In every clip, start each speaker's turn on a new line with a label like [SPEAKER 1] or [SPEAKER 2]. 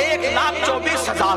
[SPEAKER 1] 1,24,000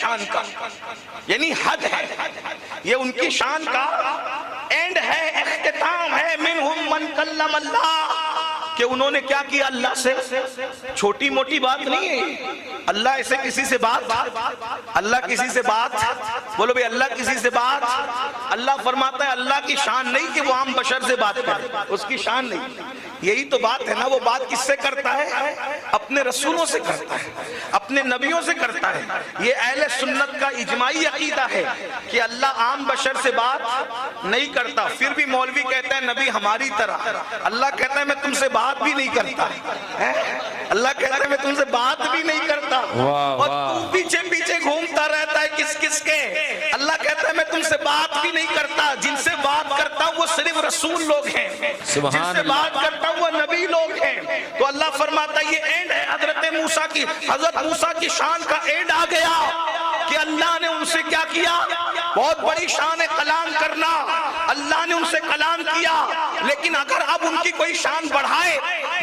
[SPEAKER 1] شان کا، یعنی حد ہے، یہ ان کی شان کا اینڈ ہے، اختتام ہے۔ منہم من کلم اللہ، کہ انہوں نے کیا کیا اللہ سے، چھوٹی موٹی بات نہیں ہے۔ اللہ ایسے کسی سے بات، اللہ کسی سے بات، بولو بھئی اللہ کسی سے بات۔ اللہ فرماتا ہے اللہ کی شان نہیں کہ وہ عام بشر سے بات کرے، اس کی شان نہیں۔ یہی تو بات ہے نا، وہ بات کس سے کرتا ہے؟ اپنے رسولوں سے کرتا ہے، اپنے نبیوں سے کرتا ہے۔ یہ اہل سنت کا اجماعی عقیدہ ہے کہ اللہ عام بشر سے بات نہیں کرتا۔ پھر بھی مولوی کہتا ہے نبی ہماری طرح، اللہ کہتا ہے میں تم سے بات بھی نہیں کرتا، اللہ کہتا ہے میں تم سے بات بھی نہیں کرتا، اور تو پیچھے پیچھے گھومتا رہتا ہے کس کس کے۔ اللہ کہتا ہے میں تم سے بات بھی نہیں کرتا، جن سے بات کرتا ہوں وہ صرف رسول لوگ ہیں، جن سے بات کرتا وہ نبی لوگ ہیں۔ تو اللہ فرماتا ہے یہ اینڈ ہے حضرت موسیٰ کی، حضرت موسیٰ کی شان کا اینڈ آ گیا کہ اللہ نے ان سے کیا کیا، بہت بڑی شان کلام کرنا، اللہ نے ان سے کلام کیا۔ لیکن اگر اب ان کی کوئی شان بڑھائے،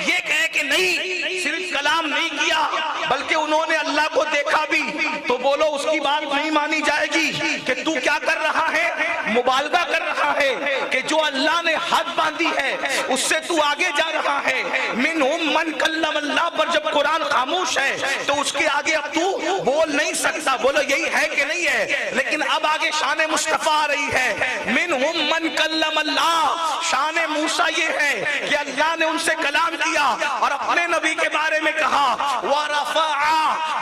[SPEAKER 1] یہ کہے کہ نہیں صرف کلام نہیں کیا بلکہ انہوں نے اللہ کو دیکھا بھی، تو بولو اس کی بات نہیں مانی جائے گی کہ تو کیا کر رہا ہے، مبالغہ کر رہا ہے، کہ جو اللہ نے حد باندھی ہے اس سے تو آگے جا رہا ہے۔ منہم من کلم اللہ پر جب قرآن خاموش ہے تو اس کے آگے اب تو بول نہیں سکتا، بولو یہی ہے کہ نہیں ہے؟ لیکن اب آگے شان مصطفیٰ آ رہی ہے، منہم من کلم اللہ، شان موسیٰ یہ ہے کہ اللہ نے ان سے کلام کیا اور اپنے نبی کے بارے میں کہا وَرَفَعَ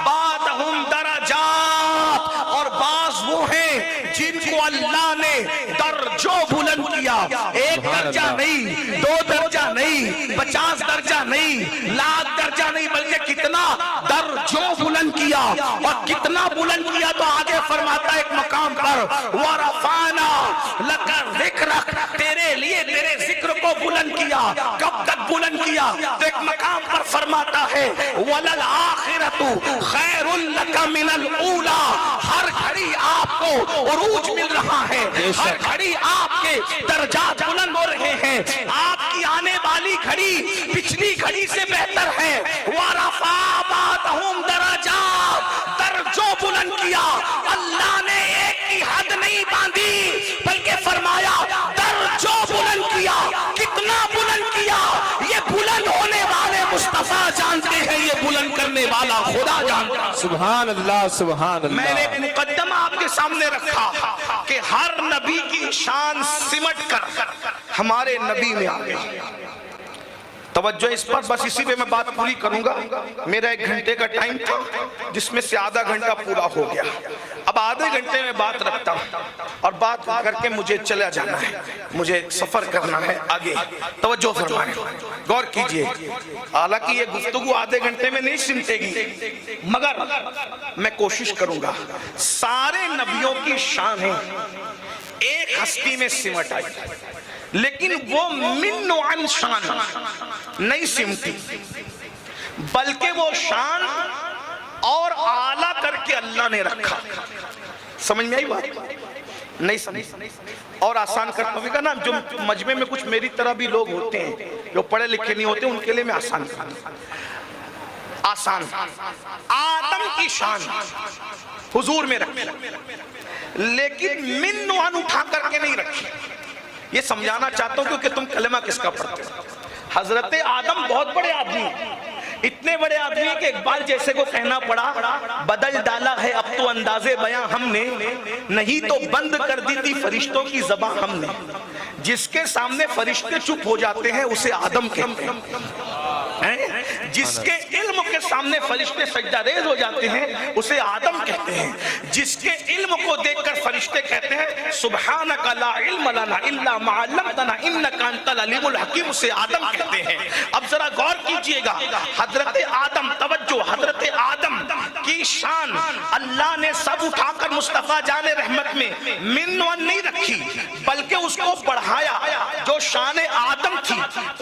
[SPEAKER 1] بَعْضَهُمْ دَرَجَاتٍ، اور بعض وہ ہیں جن کو اللہ نے درجوں بلند کیا، ایک درجہ نہیں، دو درجہ نہیں، 50 درجہ نہیں، لاکھ درجہ نہیں، بلکہ کتنا درجوں بلند کیا، اور کتنا بلند کیا تو آگے فرماتا ہے ایک مقام پر وَرَفَعْنَا لَكَ ذِكْرَكَ، تیرے لیے تیرے ذکر کو بلند کیا۔ کب تک بلند کیا؟ تو ایک مقام پر فرماتا ہے وَلَلْآخِرَةُ خَيْرٌ لَكَ مِنَ الْأُولَى، ہر گھڑی آپ کو عروج مل رہا ہے، ہر گھڑی آپ کے درجات بلند ہو رہے ہیں، آپ کی آنے والی گھڑی پچھلی گھڑی سے بہتر ہے۔ وَرَفَعَ بَعْضَهُمْ دَرَجَاتٍ، درجوں بلند کیا۔ اللہ نے ایک کی حد نہیں باندھی بلکہ فرمایا درجوں بلند کیا۔ کتنا بلند کیا؟ یہ بلند ہونے والے مصطفیٰ جانتے ہیں، یہ بلند کرنے والا خدا جانتا ہے۔
[SPEAKER 2] سبحان اللہ، سبحان اللہ۔
[SPEAKER 1] میں نے ایک مقدمہ آپ کے سامنے رکھا کہ ہر نبی کی شان سمٹ کر ہمارے نبی میں آ گئی۔ توجہ اس پر، بس اسی پہ میں بات پوری کروں گا۔ میرا 1 گھنٹے کا ٹائم تھا جس میں سے آدھا گھنٹہ پورا ہو گیا، اب آدھے گھنٹے میں بات رکھتا ہوں اور بات کر کے مجھے چلا جانا ہے، مجھے سفر کرنا ہے آگے۔ توجہ فرمائیں، غور کیجئے، حالانکہ یہ گفتگو آدھے گھنٹے میں نہیں سمٹے گی، مگر میں کوشش کروں گا۔ سارے نبیوں کی شانیں ایک ہستی میں سمٹ آئی، لیکن وہ من و عن شان نہیں سمٹی، بلکہ وہ شان اور اعلیٰ کر کے اللہ نے رکھا۔ سمجھ میں آئی بات؟ نہیں سمجھ، اور آسان کرتا ہوں نا، جو مجمع میں کچھ میری طرح بھی لوگ ہوتے ہیں جو پڑھے لکھے نہیں ہوتے، ان کے لیے میں آسان کرتا ہوں۔ آسان، آدم کی شان حضور میں رکھی، لیکن من و عن اٹھا کر کے نہیں رکھی۔ یہ سمجھانا چاہتا ہوں کیونکہ تم کلمہ کس کا پڑھتے ہو۔ حضرت آدم بہت بڑے آدمی ہیں، اتنے بڑے آدمی ہیں کہ اقبال جیسے کو کہنا پڑا بدل ڈالا ہے اب تو انداز بیاں ہم نے، نہیں تو بند کر دی تھی فرشتوں کی زبان ہم نے۔ جس کے سامنے فرشتے چپ ہو جاتے ہیں اسے آدم کہتے ہیں، جس کے علم کے سامنے فرشتے سجدہ ریز ہو جاتے ہیں اسے آدم کہتے ہیں، جس کے علم کو دیکھ کر فرشتے کہتے ہیں سبحانک لا علم لنا الا ما علمتنا انک انت العلیم الحکیم، اسے آدم کہتے ہیں۔ اب ذرا غور کیجئے گا، حضرت آدم، توجہ، حضرت آدم کی شان اللہ نے سب اٹھا کر مصطفیٰ جان رحمت میں من و نہیں رکھی، بلکہ اس کو بڑھایا۔ جو شان آدم تھی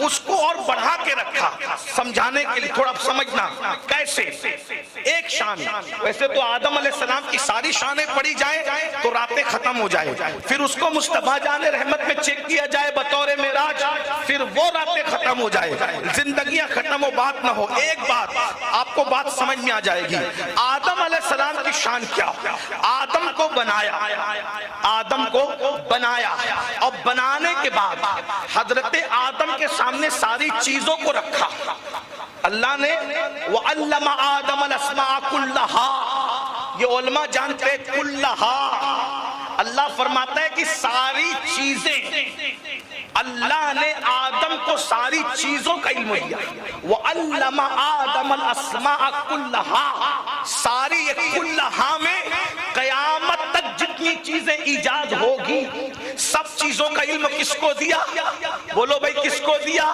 [SPEAKER 1] اس کو اور بڑھا کے رکھا۔ سمجھانے کے لیے تھوڑا سمجھنا کیسے؟ ایک شان، ویسے تو آدم علیہ السلام کی ساری شانیں پڑھی جائیں تو راتیں ختم ہو جائے، پھر اس کو مصطفیٰ جان رحمت میں چیک کیا جائے بطور معراج، پھر وہ راتیں ختم ہو جائے، زندگیاں ختم ہو، بات نہ ہو۔ ایک بات آپ کو بات سمجھ میں آ جائے گی، آدم علیہ السلام کی شان کیا؟ آدم کو بنایا، آدم کو بنایا، اور بنانے کے بعد حضرت آدم کے سامنے ساری چیزوں کو رکھا۔ اللہ نے وَعَلَّمَ آدَمَ الْأَسْمَاءَ كُلَّهَا، یہ علماء جانتے ہیں کُلَّهَا، اللہ فرماتا ہے کہ ساری چیزیں، اللہ نے آدم کو ساری چیزوں کا علم دیا۔ وَعَلَّمَ آدَمَ الْأَسْمَاءَ كُلَّهَا، ساری یہ کُلَّهَا میں قیامت تک جتنی چیزیں ایجاد ہوگی سب چیزوں کا علم کس کو دیا؟ بولو بھائی کس کو دیا؟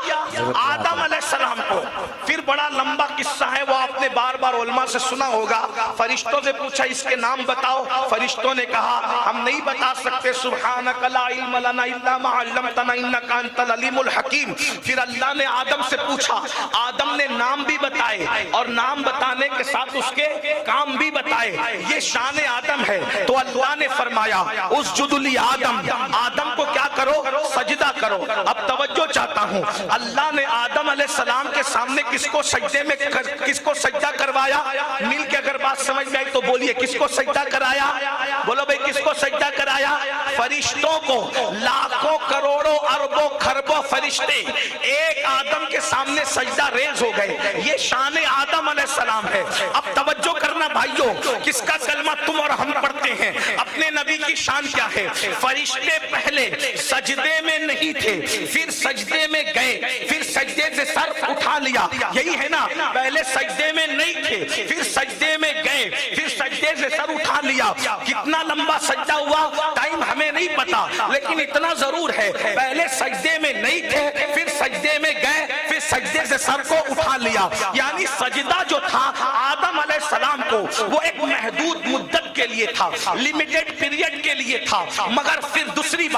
[SPEAKER 1] آدم علیہ السلام کو۔ پھر بڑا لمبا قصہ ہے، وہ آپ نے بار بار علماء سے سنا ہوگا۔ فرشتوں سے پوچھا اس کے نام بتاؤ، فرشتوں نے کہا ہم نہیں بتا سکتے، سبحانک لا علم لنا الا ما علمتنا انک انت العلیم الحکیم۔ پھر اللہ نے آدم سے پوچھا، آدم نے نام بھی بتائے اور نام بتانے کے ساتھ اس کے کام بھی بتائے، یہ شان آدم ہے۔ تو اللہ نے فرمایا اسجد لی آدم، آدم کو کیا کرو؟ سجدہ کرو۔ اب توجہ چاہتا ہوں، اللہ نے آدم علیہ السلام کے سامنے کس کو سجدے میں کس کو سجدہ کروایا؟ مل کے اگر بات سمجھ میں آئی تو بولیے کس کو سجدہ کرایا؟ بولو بھائی کس کو سجدہ کرایا؟ فرشتوں کو، لاکھوں کروڑوں اربوں خربوں فرشتے ایک آدم کے سامنے سجدہ ریز ہو گئے، یہ شان آدم علیہ السلام ہے۔ اب توجہ کرنا بھائیوں، کس کا کلمہ تم اور ہم پڑھتے ہیں، اپنے نبی کی شان کیا ہے؟ فرشتے پہلے سجدے میں نہیں تھے، پھر سجدے میں گئے، پھر سجدے سے سر اٹھا لیا، یہی ہے نا، پہلے سجدے میں نہیں تھے، پھر سجدے میں گئے، پھر سجدے سے سر اٹھا لیا۔ کتنا لمبا سجدہ ہوا ٹائم ہمیں نہیں پتا، لیکن اتنا ضرور ہے پہلے سجدے میں نہیں تھے، پھر سجدے میں گئے، پھر سجدے سے سر کو اٹھا لیا۔ یعنی سجدہ جو تھا آدم علیہ السلام کو وہ ایک محدود مدت کے لیے تھا، لیمیٹڈ پیریڈ کے لیے تھا، مگر پھر دوسری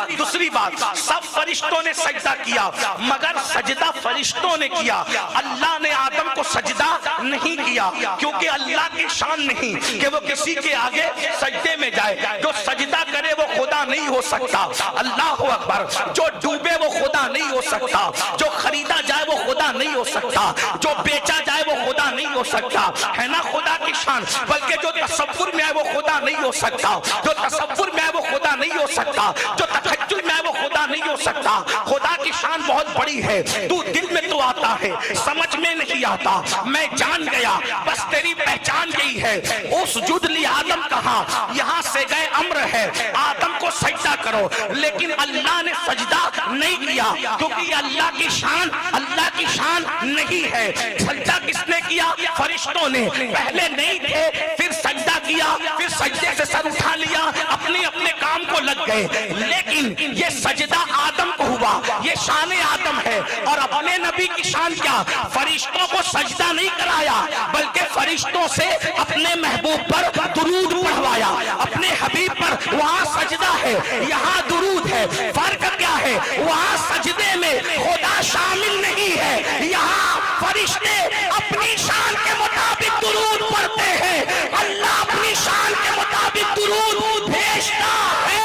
[SPEAKER 1] بات سب فرشتوں نے سجدہ کیا، مگر سجدہ فرشتوں نے کیا، اللہ نے آدم کو سجدہ نہیں کیا، کیونکہ اللہ کی شان نہیں کہ وہ کسی کے آگے سجدے میں جائے۔ جو سجدہ کرے وہ خدا نہیں ہو سکتا، اللہ اکبر، جو ڈوبے وہ خدا نہیں ہو سکتا، جو خریدا جائے وہ خدا نہیں ہو سکتا، جو بیچا جائے وہ خدا نہیں ہو سکتا، ہے نا خدا کی شان۔ بلکہ جو تصور میں ہے وہ خدا نہیں ہو سکتا، جو تصور میں ہے وہ خدا نہیں ہو سکتا، جو تخیل میں ہے وہ خدا نہیں ہو سکتا۔ خدا کی شان بہت بڑی ہے، تو دل میں تو آتا ہے، سمجھ میں نہیں آتا، میں جان گیا، بس تیری پہچان یہی ہے۔ اسجد لی آدم کہا، یہاں سے گئے امر ہے آدم کو سجدہ کرو، لیکن اللہ نے سجدہ نہیں کیا، کیونکہ یہ اللہ کی شان نہیں ہے۔ سجدہ کس نے کیا؟ فرشتوں نے، پہلے نہیں تھے، پھر سجدہ کیا، پھر سجدے سے سر اٹھا لیا، اپنے اپنے کام کو لگ گئے، لیکن یہ سجدہ آدم کو ہوا، یہ شان آدم ہے۔ اور اپنے نبی کی شان کیا؟ فرشتوں کو سجدہ نہیں کرایا، بلکہ فرشتوں سے اپنے محبوب پر درود پڑھوایا، اپنے حبیب پر۔ وہاں سجدہ ہے، یہاں درود ہے، فرق کیا ہے؟ وہاں سجدے میں خدا شامل نہیں ہے، یہاں فرشتے اپنی شان کے مطابق درود پڑھتے ہیں، اللہ اپنی شان کے مطابق درود بھیجتا ہے۔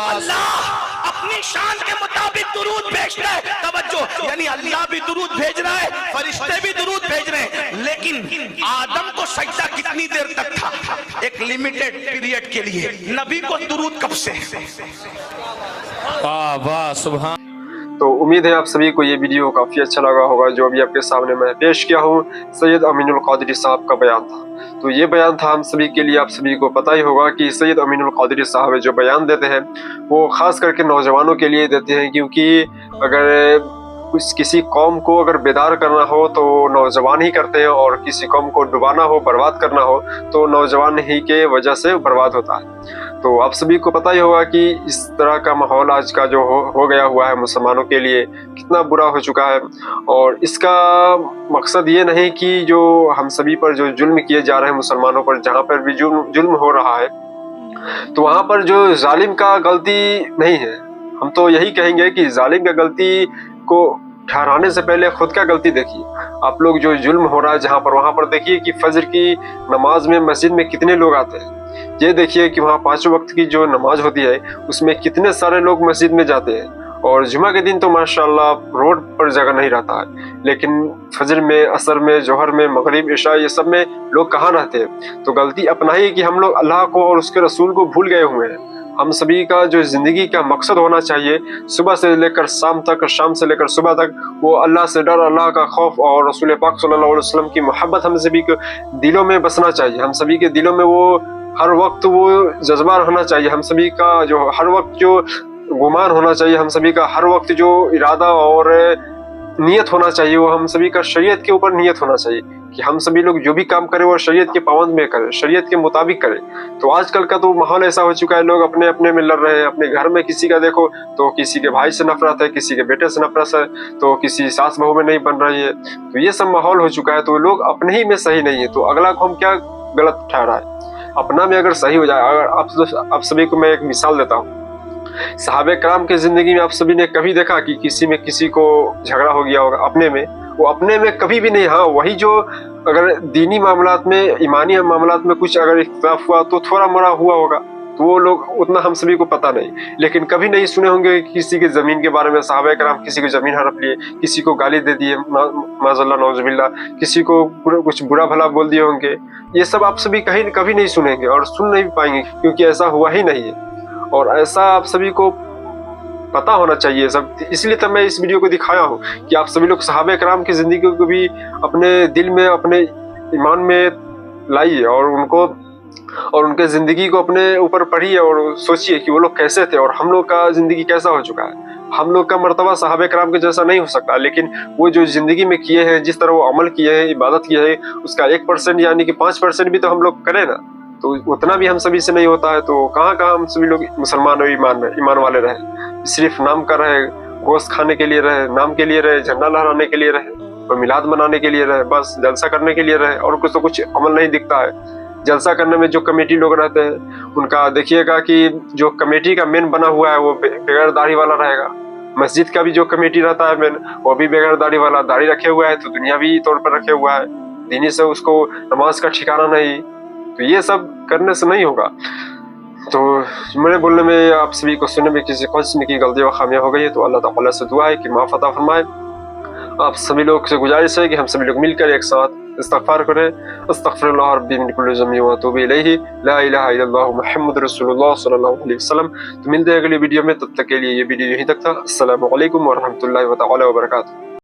[SPEAKER 1] اللہ اپنی شان کے مطابق درود بھیجتا ہے۔ توجہ، یعنی اللہ بھی درود بھیج رہا ہے، فرشتے بھی درود بھیج رہے ہیں، لیکن آدم کو سجدہ کتنی دیر تک تھا؟ ایک لیمیٹڈ پیریڈ کے لیے۔ نبی کو درود کب سے؟
[SPEAKER 2] واہ سبحان۔
[SPEAKER 3] تو امید ہے آپ سبھی کو یہ ویڈیو کافی اچھا لگا ہوگا۔ جو ابھی آپ کے سامنے میں پیش کیا ہوں سید امین القادری صاحب کا بیان تھا، تو یہ بیان تھا ہم سبھی کے لیے۔ آپ سبھی کو پتہ ہی ہوگا کہ سید امین القادری صاحب جو بیان دیتے ہیں وہ خاص کر کے نوجوانوں کے لیے دیتے ہیں، کیونکہ اگر کسی قوم کو اگر بیدار کرنا ہو تو نوجوان ہی کرتے ہیں، اور کسی قوم کو ڈبانا ہو، برباد کرنا ہو تو نوجوان ہی کے وجہ سے برباد ہوتا ہے۔ تو آپ سبھی کو پتہ ہی ہوگا کہ اس طرح کا ماحول آج کا جو ہو گیا ہوا ہے مسلمانوں کے لیے کتنا برا ہو چکا ہے، اور اس کا مقصد یہ نہیں کہ جو ہم سبھی پر جو ظلم کیے جا رہے ہیں مسلمانوں پر، جہاں پر بھی ظلم ہو رہا ہے تو وہاں پر جو ظالم کا غلطی نہیں ہے، ہم تو یہی کہیں گے کہ ظالم کا غلطی کو ٹھہرانے سے پہلے خود کا غلطی دیکھیے۔ آپ لوگ جو ظلم ہو رہا ہے جہاں پر، وہاں پر دیکھیے کہ فجر کی نماز میں مسجد میں کتنے لوگ آتے ہیں، یہ دیکھیے کہ وہاں 5 وقت کی جو نماز ہوتی ہے اس میں کتنے سارے لوگ مسجد میں جاتے ہیں، اور جمعہ کے دن تو ماشاءاللہ روڈ پر جگہ نہیں رہتا ہے، لیکن فجر میں، عصر میں، ظہر میں، مغرب، عشاء، یہ سب میں لوگ کہاں رہتے ہیں؟ تو غلطی اپنا ہی کہ ہم لوگ اللہ کو اور اس کے رسول کو بھول گئے ہوئے ہیں۔ ہم سبھی کا جو زندگی کا مقصد ہونا چاہیے، صبح سے لے کر شام تک، شام سے لے کر صبح تک، وہ اللہ سے ڈر، اللہ کا خوف اور رسول پاک صلی اللہ علیہ وسلم کی محبت ہم سبھی کے دلوں میں بسنا چاہیے۔ ہم سبھی کے دلوں میں وہ ہر وقت وہ جذبہ رہنا چاہیے، ہم سبھی کا جو ہر وقت جو گمان ہونا چاہیے، ہم سبھی کا ہر وقت جو ارادہ اور نیت ہونا چاہیے، وہ ہم سبھی کا شریعت کے اوپر نیت ہونا چاہیے کہ ہم سبھی لوگ جو بھی کام کریں وہ شریعت کے پابند میں کریں، شریعت کے مطابق کریں۔ تو آج کل کا تو ماحول ایسا ہو چکا ہے، لوگ اپنے اپنے میں لڑ رہے ہیں، اپنے گھر میں کسی کا دیکھو تو کسی کے بھائی سے نفرت ہے، کسی کے بیٹے سے نفرت ہے، تو کسی ساس بہو میں نہیں بن رہی ہے، تو یہ سب ماحول ہو چکا ہے۔ تو لوگ اپنے ہی میں صحیح نہیں ہے تو اگلا کو ہم کیا غلط ٹھہرا ہے؟ اپنا میں اگر صحیح ہو جائے، اگر آپ سبھی کو میں ایک مثال دیتا ہوں، صحابہ کرام کی زندگی میں آپ سبھی نے کبھی دیکھا کہ کسی میں کسی کو جھگڑا ہو گیا ہوگا اپنے میں؟ وہ اپنے میں کبھی بھی نہیں۔ ہاں وہی جو اگر دینی معاملات میں، ایمانی معاملات میں کچھ اگر اختلاف ہوا تو تھوڑا موڑا ہوا ہوگا، تو وہ لوگ اتنا ہم سبھی کو پتہ نہیں، لیکن کبھی نہیں سنے ہوں گے کہ کسی کی زمین کے بارے میں صحابہ کرام کسی کی زمین ہڑپ لیے، کسی کو گالی دے دیے، معاذ اللہ نعوذ باللہ، کسی کو کچھ برا بھلا بول دیے ہوں گے۔ یہ سب آپ سبھی کبھی نہیں سنیں گے اور سن نہیں پائیں گے، کیونکہ ایسا ہوا ہی نہیں ہے، اور ایسا آپ سبھی کو پتا ہونا چاہیے سب۔ اس لیے تو میں اس ویڈیو کو دکھایا ہوں کہ آپ سبھی لوگ صحابہ کرام کی زندگی کو بھی اپنے دل میں، اپنے ایمان میں لائیے، اور ان کے زندگی کو اپنے اوپر پڑھیے اور سوچیے کہ وہ لوگ کیسے تھے اور ہم لوگ کا زندگی کیسا ہو چکا ہے۔ ہم لوگ کا مرتبہ صحابہ کرام کے جیسا نہیں ہو سکتا، لیکن وہ جو زندگی میں کیے ہیں، جس طرح وہ عمل کیے ہیں، عبادت کیے ہیں، اس کا 1% یعنی کہ 5% بھی تو ہم لوگ کریں نا، تو اتنا بھی ہم سبھی سے نہیں ہوتا ہے۔ تو کہاں ہم سبھی لوگ مسلمان اور ایمان والے رہے، صرف نام کا رہے، گوشت کھانے کے لیے رہے، نام کے لیے رہے، جھنڈا لہرانے کے لیے رہے، اور میلاد منانے کے لیے رہے، بس جلسہ کرنے کے لیے رہے، اور کچھ تو کچھ عمل نہیں دکھتا ہے۔ جلسہ کرنے میں جو کمیٹی لوگ رہتے ہیں، ان کا دیکھیے گا کہ جو کمیٹی کا مین بنا ہوا ہے وہ بغیر داڑھی والا رہے گا۔ مسجد کا بھی جو کمیٹی رہتا ہے مین، وہ بھی بغیر داڑھی والا، داڑھی رکھے ہوا ہے تو دنیاوی طور پر رکھے ہوا ہے، دینی سے اس کو نماز کا ٹھکانہ نہیں۔ تو یہ سب کرنے سے نہیں ہوگا۔ تو میرے بولنے میں، آپ سبھی کو سننے میں کسی قسم کی غلطی و خامیاں ہو گئی ہے تو اللہ تعالیٰ سے دعا ہے کہ معاف عطا فرمائے۔ آپ سبھی لوگ سے گزارش ہے کہ ہم سبھی لوگ مل کر ایک ساتھ استغفار کریں۔ استغفر اللہ ربی من کل ذنب واتوب الیہ، لا الہ الا اللہ محمد رسول اللہ صلی اللہ علیہ وسلم۔ تو ملتے ہیں اگلی ویڈیو میں، تب تک کے لیے یہ ویڈیو یہیں تک تھا۔ السلام علیکم ورحمۃ اللہ تعالیٰ وبرکاتہ۔